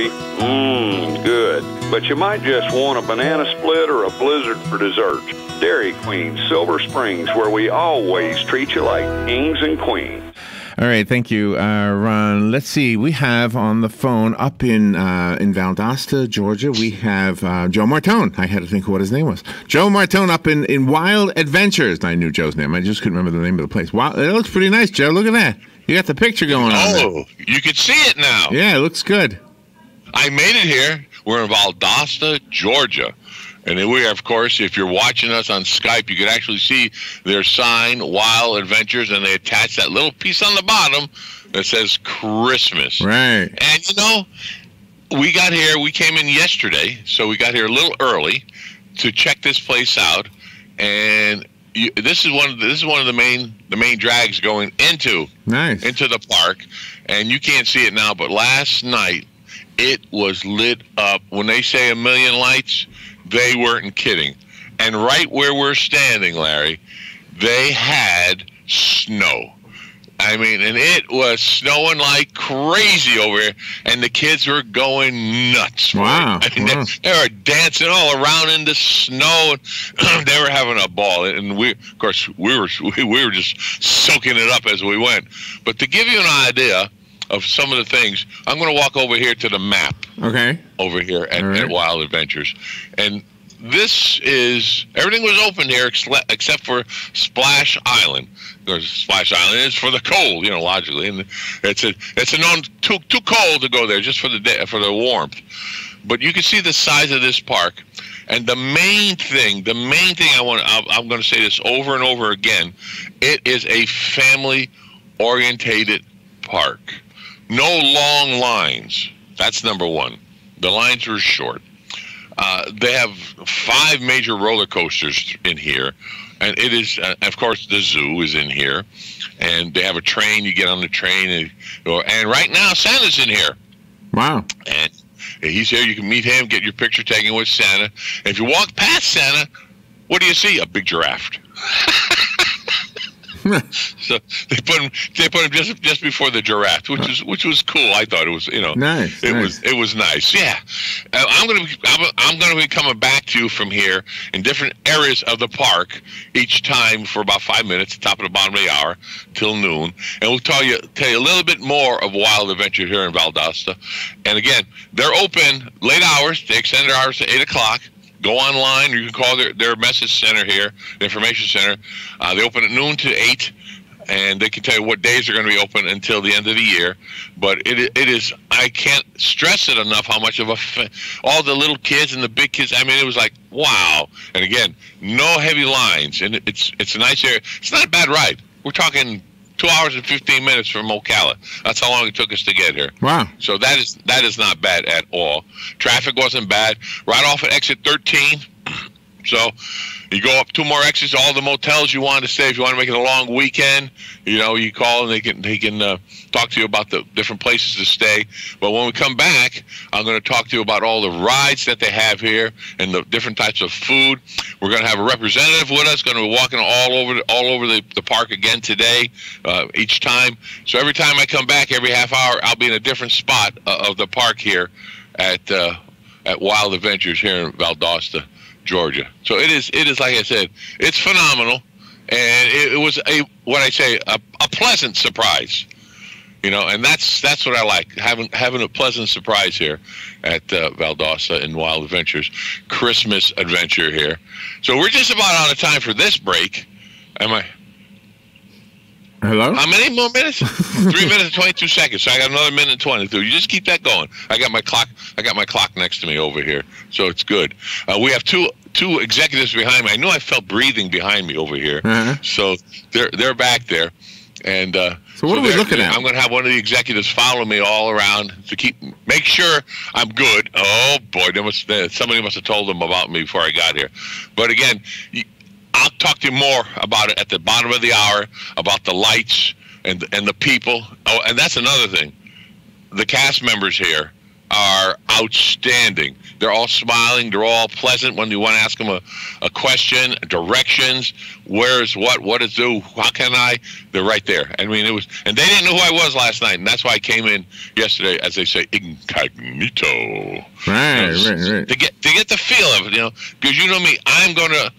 Good. But you might just want a banana split or a blizzard for dessert. Dairy Queen, Silver Springs, where we always treat you like kings and queens. All right, thank you, Ron. Let's see. We have on the phone up in Valdosta, Georgia, we have Joe Martone. I had to think of what his name was. Joe Martone up in Wild Adventures. I knew Joe's name. I just couldn't remember the name of the place. Wow, it looks pretty nice, Joe. Look at that. You got the picture going on. Oh, you can see it now. Yeah, it looks good. I made it here. We're in Valdosta, Georgia. And then we are, of course, if you're watching us on Skype, you can actually see their sign, Wild Adventures, and they attach that little piece on the bottom that says Christmas. Right. And, we got here, we came in yesterday, so we got here a little early to check this place out. And this is one of the main drags going into the park. And you can't see it now, but last night it was lit up. When they say 1 million lights, they weren't kidding. And right where we're standing, Larry, they had snow. I mean, and it was snowing like crazy over here, and the kids were going nuts. Wow. I mean, they were dancing all around in the snow, and they were having a ball. And we were just soaking it up as we went. But to give you an idea of some of the things, I'm going to walk over here to the map. Okay. Over here at Wild Adventures. And this is, everything was open here except for Splash Island. Because Splash Island is for the cold, logically. And it's a known too cold to go there just for the warmth. But you can see the size of this park. And the main thing I'm going to say this over and over again, it is a family-orientated park. No long lines. That's number one. The lines were short. They have 5 major roller coasters in here. And it is, of course, the zoo is in here. And they have a train. You get on the train. And right now, Santa's in here. Wow. And he's here. You can meet him, get your picture taken with Santa. And if you walk past Santa, what do you see? A big giraffe. So they put him just before the giraffe, which was cool. I thought it was nice. It was nice. Yeah, I'm gonna be coming back to you from here in different areas of the park each time for about 5 minutes, top of the bottom of the hour till noon, and we'll tell you a little bit more of Wild Adventure here in Valdosta. And again, they're open late hours. They extend their hours to 8 o'clock. Go online, or you can call their message center here, the information center. They open at noon to 8, and they can tell you what days they're going to be open until the end of the year. But it is, I can't stress it enough how much of all the little kids and the big kids, I mean, it was like, wow. And again, no heavy lines, and it's a nice area. It's not a bad ride. We're talking 2 hours and 15 minutes from Ocala. That's how long it took us to get here. Wow. So that is not bad at all. Traffic wasn't bad. Right off at exit 13. So you go up 2 more exits, all the motels you want to stay. If you want to make it a long weekend, you call and they can talk to you about the different places to stay. But when we come back, I'm going to talk to you about all the rides that they have here and the different types of food. We're going to have a representative with us, going to be walking all over the park again today, each time. So every time I come back, every half hour, I'll be in a different spot of the park here at Wild Adventures here in Valdosta, Georgia. So it is like I said, it's phenomenal, and it was a pleasant surprise, and that's what I like, having a pleasant surprise here at Valdosta and Wild Adventures Christmas adventure here. So we're just about out of time for this break. Am I? Hello? How many more minutes? 3 minutes and 22 seconds. So I got another minute and 22. You just keep that going. I got my clock next to me over here, so it's good. We have two executives behind me. I knew I felt breathing behind me over here. Uh-huh. So they're back there, and so what are we looking at? I'm going to have one of the executives follow me all around to make sure I'm good. Oh boy, somebody must have told them about me before I got here. But again, I'll talk to you more about it at the bottom of the hour, about the lights and the people. Oh, and that's another thing. The cast members here, are outstanding. They're all smiling. They're all pleasant when you want to ask them a question, directions, where's what is do, how can I? They're right there. I mean, and they didn't know who I was last night, and that's why I came in yesterday, as they say, incognito. Right. To get the feel of it, because you know me, I'm going to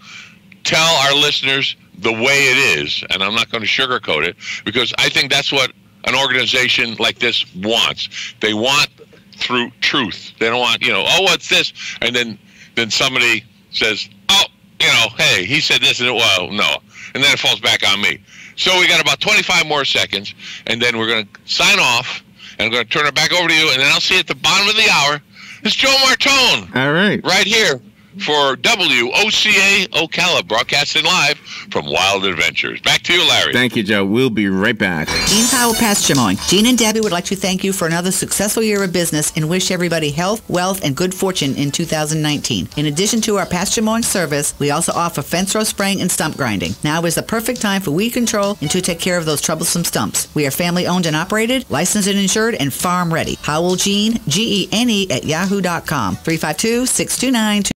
tell our listeners the way it is, and I'm not going to sugarcoat it, because I think that's what an organization like this wants. They want through truth. They don't want, oh, what's this? And then somebody says, oh, hey, he said this, and well, no. And then it falls back on me. So we got about 25 more seconds, and then we're going to sign off, and I'm going to turn it back over to you, and then I'll see you at the bottom of the hour. It's Joe Martone. All right. Right here for WOCA Ocala, broadcasting live from Wild Adventures. Back to you, Larry. Thank you, Joe. We'll be right back. Gene Powell, Pasture Mowing. Gene and Debbie would like to thank you for another successful year of business and wish everybody health, wealth, and good fortune in 2019. In addition to our pasture mowing service, we also offer fence row spraying and stump grinding. Now is the perfect time for weed control and to take care of those troublesome stumps. We are family owned and operated, licensed and insured, and farm ready. Howell Gene, Gene, @yahoo.com. 352-629